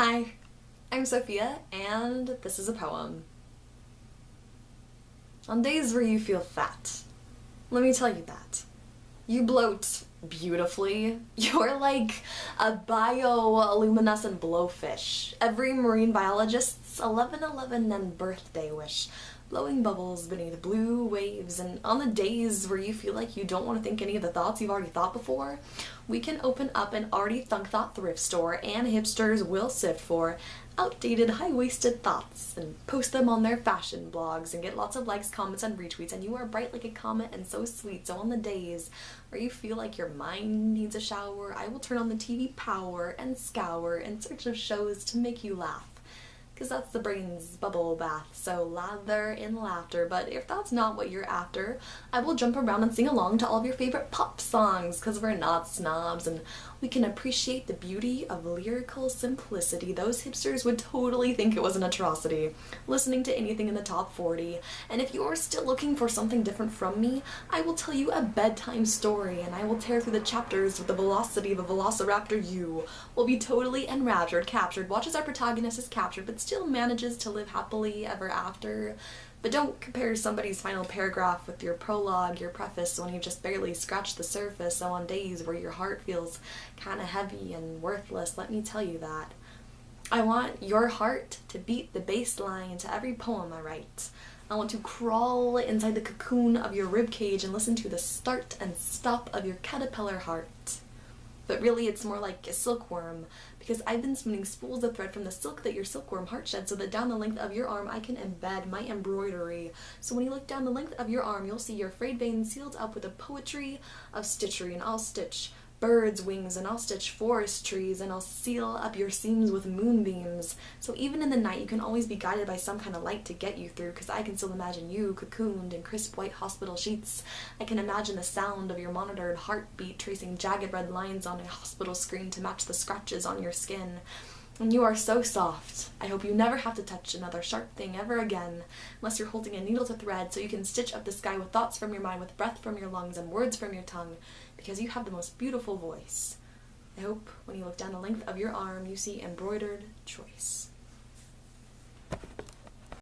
Hi, I'm Sophia, and this is a poem. On days where you feel fat, let me tell you that. You bloat beautifully. You're like a bioluminescent blowfish. Every marine biologist's 11/11 and birthday wish. Blowing bubbles beneath blue waves, and on the days where you feel like you don't want to think any of the thoughts you've already thought before, we can open up an already thunk thought thrift store and hipsters will sift for outdated high-waisted thoughts and post them on their fashion blogs and get lots of likes, comments, and retweets, and you are bright like a comet and so sweet. So on the days where you feel like your mind needs a shower, I will turn on the TV power and scour in search of shows to make you laugh. Because that's the brain's bubble bath, so lather in laughter. But if that's not what you're after, I will jump around and sing along to all of your favorite pop songs, because we're not snobs and we can appreciate the beauty of lyrical simplicity. Those hipsters would totally think it was an atrocity, listening to anything in the top 40. And if you're still looking for something different from me, I will tell you a bedtime story, and I will tear through the chapters with the velocity of a velociraptor. You will be totally enraptured, captured, watch as our protagonist is captured, but still manages to live happily ever after. But don't compare somebody's final paragraph with your prologue, your preface, when you've just barely scratched the surface. So on days where your heart feels kind of heavy and worthless, let me tell you that. I want your heart to beat the bass line to every poem I write. I want to crawl inside the cocoon of your ribcage and listen to the start and stop of your caterpillar heart. But really it's more like a silkworm, because I've been spinning spools of thread from the silk that your silkworm heart shed, so that down the length of your arm I can embed my embroidery. So when you look down the length of your arm, you'll see your frayed veins sealed up with a poetry of stitchery, and I'll stitch birds' wings, and I'll stitch forest trees, and I'll seal up your seams with moonbeams. So even in the night you can always be guided by some kind of light to get you through, because I can still imagine you cocooned in crisp white hospital sheets. I can imagine the sound of your monitored heartbeat tracing jagged red lines on a hospital screen to match the scratches on your skin. And you are so soft. I hope you never have to touch another sharp thing ever again, unless you're holding a needle to thread, so you can stitch up the sky with thoughts from your mind, with breath from your lungs, and words from your tongue, because you have the most beautiful voice. I hope when you look down the length of your arm, you see embroidered choice.